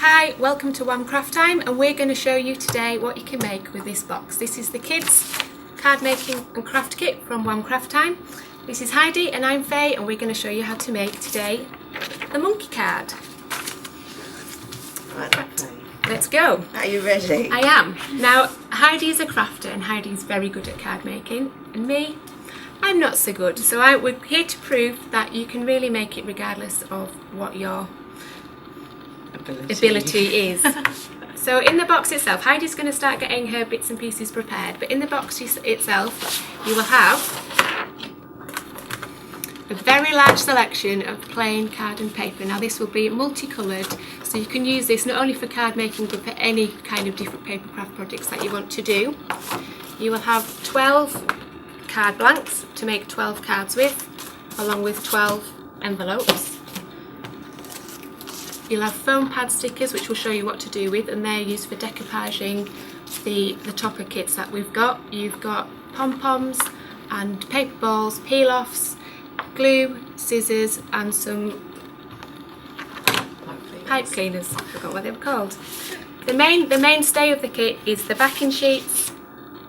Hi, welcome to Wham Craft Time, and we're going to show you today what you can make with this box. This is the kids card making and craft kit from Wham Craft Time. This is Heidi and I'm Faye, and we're going to show you how to make today the monkey card. Right, let's go. Are you ready? I am. Now Heidi is a crafter and Heidi's very good at card making, and me, I'm not so good. So we're here to prove that you can really make it regardless of what your ability is. So in the box itself, Heidi's going to start getting her bits and pieces prepared, but in the box itself you will have a very large selection of plain card and paper. Now this will be multicoloured, so you can use this not only for card making but for any kind of different paper craft projects that you want to do. You will have 12 card blanks to make 12 cards with, along with 12 envelopes. You'll have foam pad stickers, which will show you what to do with, and they're used for decoupaging the topper kits that we've got. You've got pom-poms and paper balls, peel-offs, glue, scissors and some pipe cleaners. I forgot what they were called. The mainstay of the kit is the backing sheets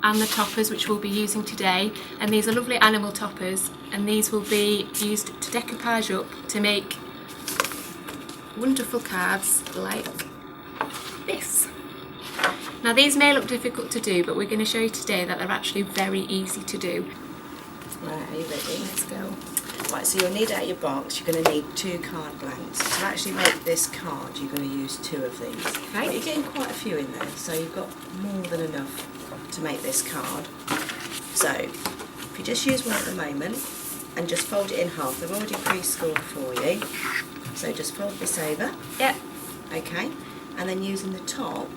and the toppers, which we'll be using today, and these are lovely animal toppers, and these will be used to decoupage up to make wonderful cards like this. Now these may look difficult to do, but we're going to show you today that they're actually very easy to do. Right, are you ready? Let's go. Right, so you'll need out your box, you're going to need 2 card blanks. To actually make this card, you're going to use 2 of these. Right. But you're getting quite a few in there, so you've got more than enough to make this card. So, if you just use one at the moment, and just fold it in half, they've already pre-scored for you. So just fold this over. Yep. Okay, and then using the top,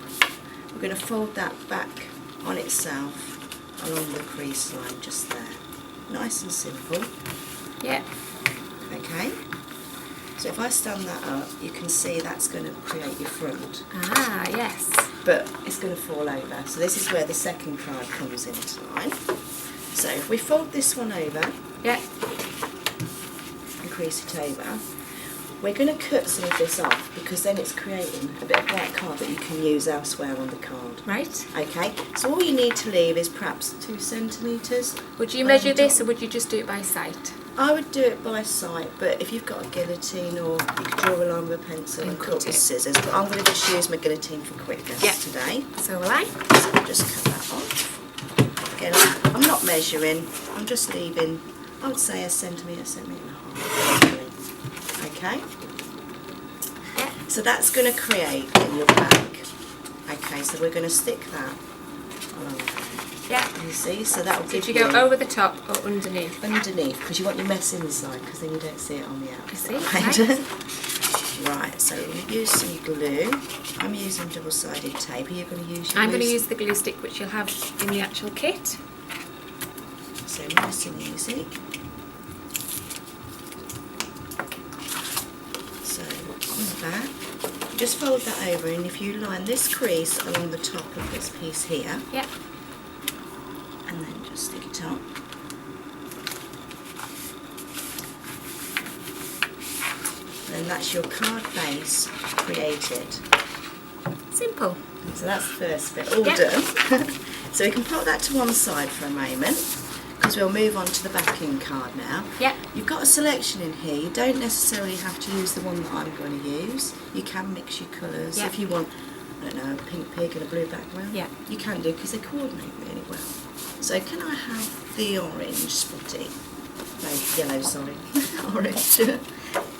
we're going to fold that back on itself along the crease line just there. Nice and simple. Yep. Okay, so if I stand that up, you can see that's going to create your front. Ah, yes. But it's going to fall over. So this is where the second card comes into line. So if we fold this one over, Yep. and crease it over, we're going to cut some of this off, because then it's creating a bit of white card that you can use elsewhere on the card. Right. Okay, so all you need to leave is perhaps 2 centimetres. Would you measure this, or would you just do it by sight? I would do it by sight, but if you've got a guillotine, or you could draw a line with a pencil and cut with scissors. But I'm going to just use my guillotine for quickness today. So will I. So I'll just cut that off. Again, I'm not measuring, I'm just leaving, I would say a centimetre and a half. Okay? Yeah. So that's going to create in your back. Okay, so we're going to stick that along there. Yeah. You see, so that'll give Did you go over the top or underneath? Underneath, because you want your mess inside, because then you don't see it on the outside. I see. Right, so we're going to use some glue. I'm using double-sided tape. Are you going to use your I'm going to use the glue stick, which you'll have in the actual kit. So nice and easy. So on the back, just fold that over, and if you line this crease along the top of this piece here, Yep. and then just stick it on. And that's your card base created. Simple. So that's the first bit, all Yep. done. So we can put that to one side for a moment, because we'll move on to the backing card now. Yep. You've got a selection in here. You don't necessarily have to use the one that I'm going to use. You can mix your colours. Yep. If you want, I don't know, a pink pig and a blue background, Yep. you can do, because they coordinate really well. So can I have the orange spotty? No, yellow, sorry. Orange.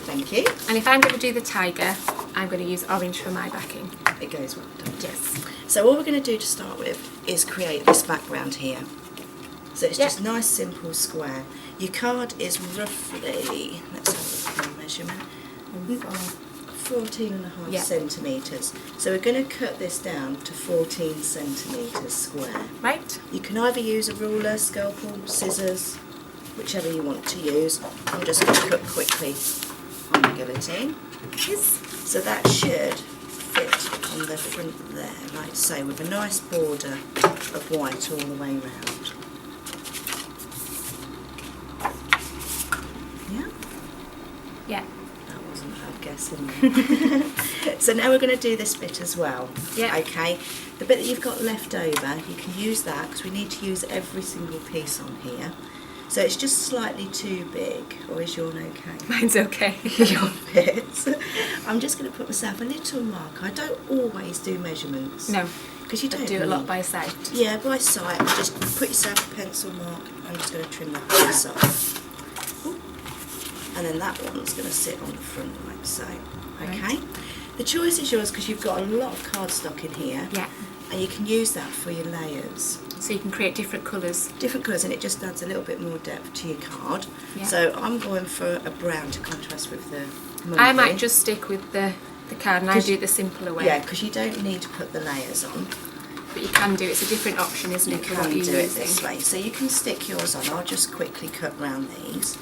Thank you. And if I'm going to do the tiger, I'm going to use orange for my backing. It goes well done. Yes. So all we're going to do to start with is create this background here. So it's just nice, simple square. Your card is roughly, let's have a look at the measurement, 14.5 centimetres. So we're going to cut this down to 14 centimetres square. Right. You can either use a ruler, scalpel, scissors, whichever you want to use. I'm just going to cut quickly on the guillotine. Yes. So that should fit on the front there, like so, with a nice border of white all the way round. Yeah? Yeah. That wasn't a bad guess, wasn't it? So now we're going to do this bit as well. Yeah. Okay. The bit that you've got left over, you can use that because we need to use every single piece on here. So it's just slightly too big, or is yours okay? Mine's okay. Your bit. I'm just going to put myself a little mark. I don't always do measurements. No, because you don't do a lot by sight. Yeah, by sight. Just put yourself a pencil mark. I'm just going to trim that piece off. Ooh. And then that one's going to sit on the front like so. Okay. Right. The choice is yours because you've got a lot of cardstock in here. Yeah. And you can use that for your layers. So you can create different colours. Different colours, and it just adds a little bit more depth to your card. Yeah. So I'm going for a brown to contrast with the monkey. I might just stick with the card and I do it the simpler way. Yeah, because you don't need to put the layers on. But you can do, it's a different option, isn't You it, for what can you're do it using. this way. So you can stick yours on. I'll just quickly cut round these.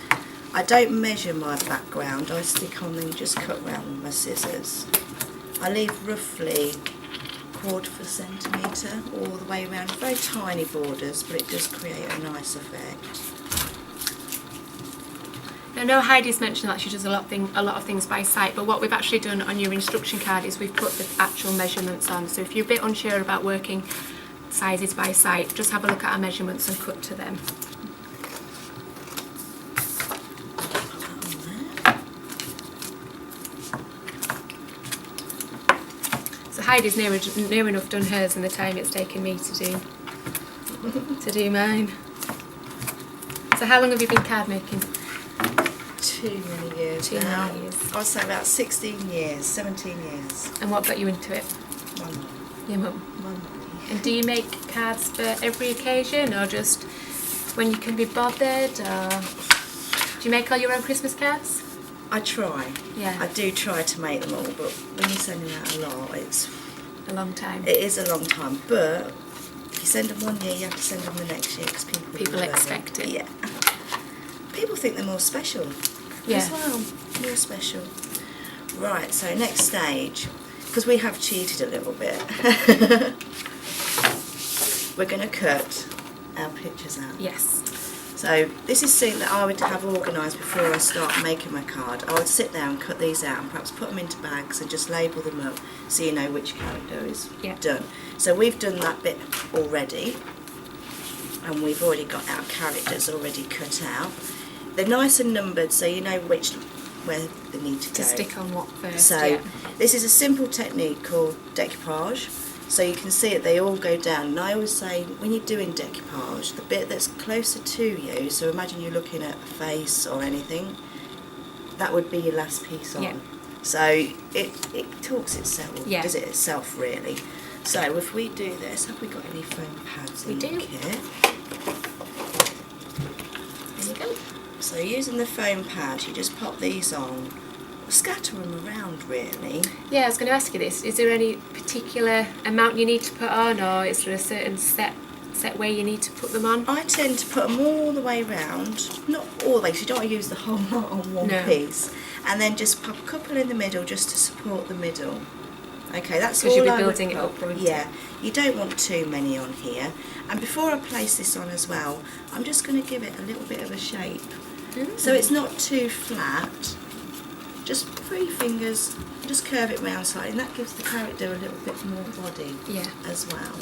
I don't measure my background. I stick on and just cut round with my scissors. I leave roughly 1/4 centimetre all the way around. Very tiny borders, but it does create a nice effect. I know Heidi's mentioned that she does a lot of things by sight, but what we've actually done on your instruction card is we've put the actual measurements on. So if you're a bit unsure about working sizes by sight, just have a look at our measurements and cut to them. So Heidi's near enough done hers in the time it's taken me to do mine. So how long have you been card making? Too many years Too now. many years. I'd say about 16 years, 17 years. And what got you into it? My mum. Your mum. My mum. And do you make cards for every occasion, or just when you can be bothered, or do you make all your own Christmas cards? I try. Yeah. I do try to make them all, but when you're sending out a lot, it's A long time. It is a long time, but if you send them one year, you have to send them the next year because people love expect them. it. Yeah. People think they're more special as well. More special. Right, so next stage, because we have cheated a little bit, we're going to cut our pictures out. Yes. So this is something that I would have organised before I start making my card. I would sit there and cut these out and perhaps put them into bags and just label them up so you know which character is done. So we've done that bit already, and we've already got our characters already cut out. They're nice and numbered so you know where they need to go. To stick on what first. So this is a simple technique called decoupage. So you can see it, they all go down. And I always say, when you're doing decoupage, the bit that's closer to you, so imagine you're looking at a face or anything, that would be your last piece on. Yeah. So it talks itself, does it itself really. So if we do this, have we got any foam pads in the kit? There you go. So using the foam pad, you just pop these on. Scatter them around really. Yeah, I was going to ask you this. Is there any particular amount you need to put on, or is there a certain set way you need to put them on? I tend to put them all the way round, not all the way, because you don't want to use the whole lot on one piece, and then just pop a couple in the middle just to support the middle. Okay, that's all. Because you'll be building it up, won't you? Yeah, you don't want too many on here. And before I place this on as well, I'm just going to give it a little bit of a shape. So it's not too flat. Just 3 fingers, just curve it round slightly, and that gives the character a little bit more body as well.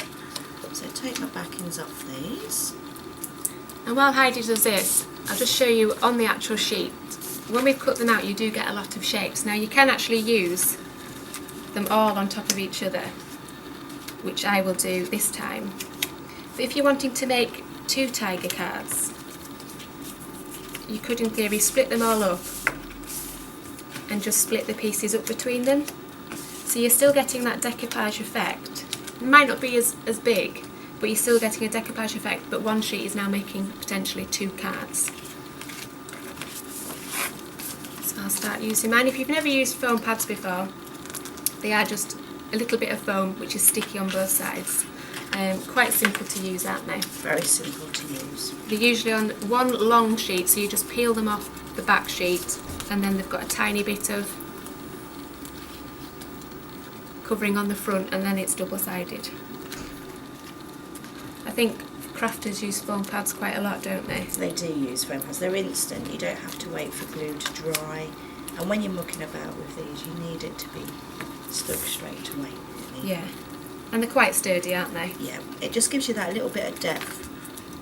So take my backings off these. And while Heidi does this, I'll just show you on the actual sheet. When we've cut them out, you do get a lot of shapes. Now you can actually use them all on top of each other, which I will do this time. But if you're wanting to make 2 tiger cards, you could in theory split them all up and just split the pieces up between them. So you're still getting that decoupage effect. It might not be as big, but you're still getting a decoupage effect, but one sheet is now making potentially 2 cards. So I'll start using mine. If you've never used foam pads before, they are just a little bit of foam which is sticky on both sides. Quite simple to use, aren't they? Very simple to use. They're usually on one long sheet, so you just peel them off the back sheet, and then they've got a tiny bit of covering on the front, and then it's double-sided. I think crafters use foam pads quite a lot, don't they? They do use foam pads. They're instant. You don't have to wait for glue to dry. And when you're mucking about with these, you need it to be stuck straight away, really. Yeah, and they're quite sturdy, aren't they? Yeah, it just gives you that little bit of depth.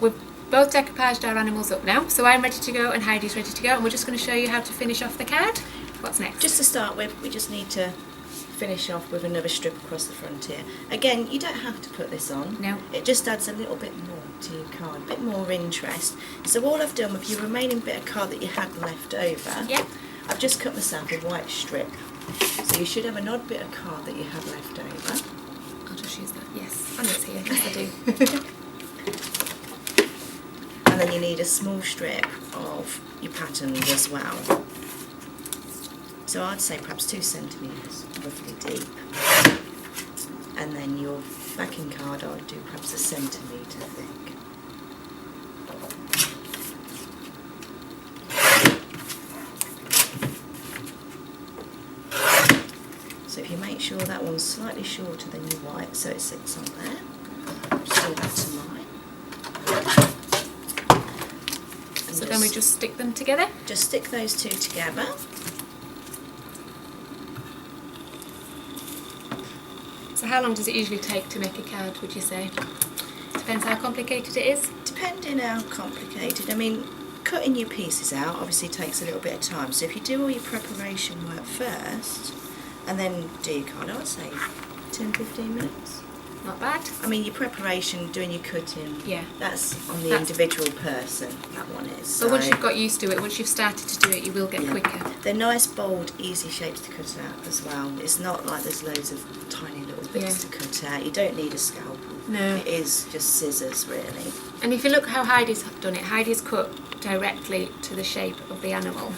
We've both decoupaged our animals up now, so I'm ready to go and Heidi's ready to go, and we're just going to show you how to finish off the card. What's next? Just to start with, we just need to finish off with another strip across the front here. Again, you don't have to put this on. No. It just adds a little bit more to your card, a bit more interest. So all I've done with your remaining bit of card that you had left over, Yeah. I've just cut myself a white strip. So you should have an odd bit of card that you had left over. I'll just use that. Yes, I know it's here. Yes, I do. And then you need a small strip of your pattern as well. So I'd say perhaps 2 centimetres roughly deep. And then your backing card I'd do perhaps 1 centimetre thick. So if you make sure that one's slightly shorter than your white, so it sits on there, just do that to mine. And So then we just stick them together. just stick those two together. So how long does it usually take to make a card, would you say? Depends how complicated it is. Depending how complicated, I mean, cutting your pieces out obviously takes a little bit of time. So if you do all your preparation work first and then do your card, I would say 10-15 minutes. Not bad. I mean, your preparation, doing your cutting, Yeah. that's on the That's- individual person, that one is. But once you've got used to it, once you've started to do it, you will get Yeah. quicker. They're nice, bold, easy shapes to cut out as well. It's not like there's loads of tiny little bits to cut out. You don't need a scalpel. No. It is just scissors, really. And if you look how Heidi's done it, Heidi's cut directly to the shape of the animal.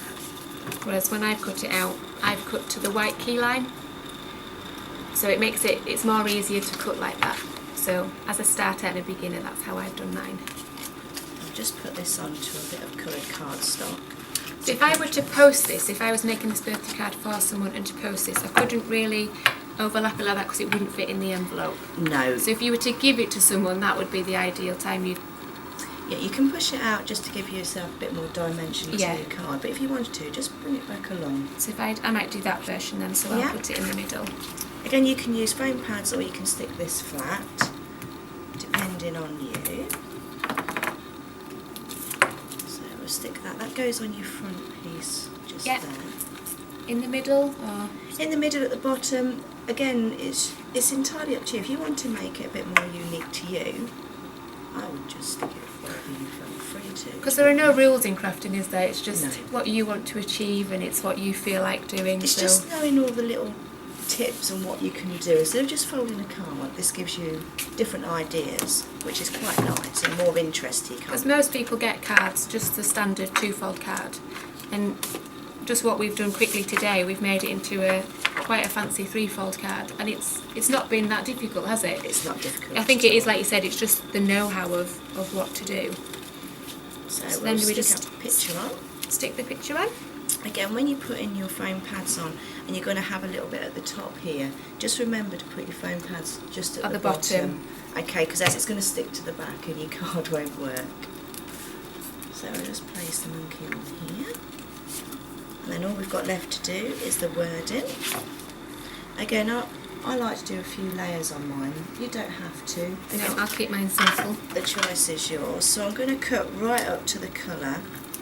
Whereas when I've cut it out, I've cut to the white key line. So it makes it's more easier to cut like that. So as a starter and a beginner, that's how I've done mine. I'll just put this onto a bit of coloured cardstock. So if I were to post this, if I was making this birthday card for someone and to post this, I couldn't really overlap it like that because it wouldn't fit in the envelope. No. So if you were to give it to someone, that would be the ideal time you'd... Yeah, you can push it out just to give yourself a bit more dimension to Yeah. your card, but if you wanted to, just bring it back along. So if I might do that version then, so I'll Yeah. put it in the middle. Again, you can use foam pads or you can stick this flat, depending on you. So we'll stick that. That goes on your front piece, just Yeah. there. In the middle, or... In the middle at the bottom, again, it's entirely up to you. If you want to make it a bit more unique to you, I would just stick it wherever you feel free to. Because there are no rules in crafting, is there? It's just No. what you want to achieve and it's what you feel like doing. It's So just knowing all the little tips and what you can do. Instead of just folding a card, this gives you different ideas, which is quite nice and more interest to your because card. most people get cards, just the standard 2-fold card. And just what we've done quickly today, we've made it into quite a fancy 3-fold card. And it's not been that difficult, has it? It's not difficult. I think it is, like you said, it's just the know-how of what to do. So then we'll we stick just a picture on. Stick the picture on. Again, when you put in your foam pads on, and you're going to have a little bit at the top here, just remember to put your foam pads just at the bottom. Okay, because as it's going to stick to the back and your card won't work. So I'll just place the monkey on here. And then all we've got left to do is the wording. Again, I like to do a few layers on mine. You don't have to. No, I'll keep mine simple. The choice is yours. So I'm going to cut right up to the colour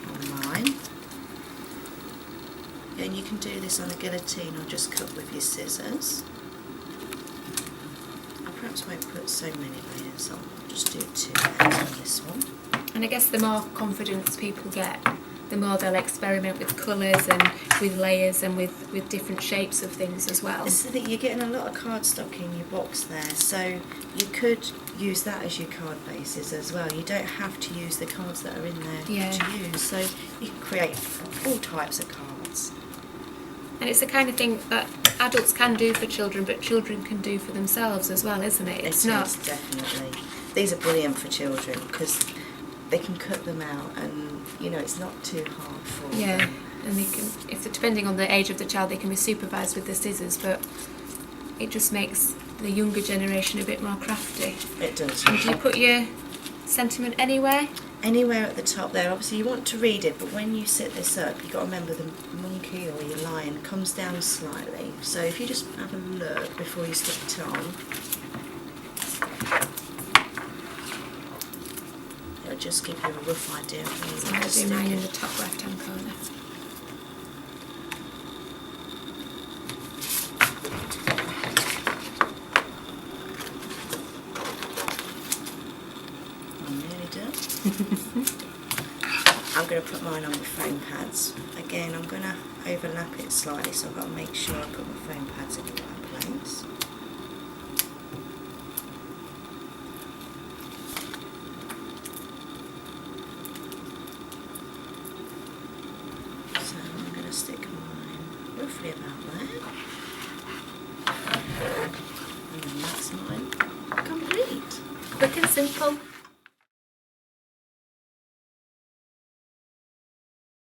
on mine. And you can do this on a guillotine or just cut with your scissors. I perhaps won't put so many layers on. I'll just do 2 layers on this one. And I guess the more confidence people get, the more they'll experiment with colours and with layers and with different shapes of things as well. This is the thing, you're getting a lot of cardstock in your box there, so you could use that as your card bases as well. You don't have to use the cards that are in there to use, so you can create all types of cards. And it's the kind of thing that adults can do for children, but children can do for themselves as well, isn't it? It's not. It is, definitely. These are brilliant for children because they can cut them out, and you know it's not too hard for them. And they can, depending on the age of the child, they can be supervised with the scissors, but it just makes the younger generation a bit more crafty. It does. And do you put your sentiment anywhere? anywhere at the top there. Obviously you want to read it, but when you set this up, you've got to remember the monkey or your lion comes down slightly. So if you just have a look before you stick it on, it'll just give you a rough idea of where you So want I'll to do stick mine in it. the top left hand corner. I'm nearly done. I'm going to put mine on my foam pads. Again, I'm going to overlap it slightly, so I've got to make sure I put my foam pads in the right place. So I'm going to stick mine roughly about there. And then that's mine complete. Quick and simple.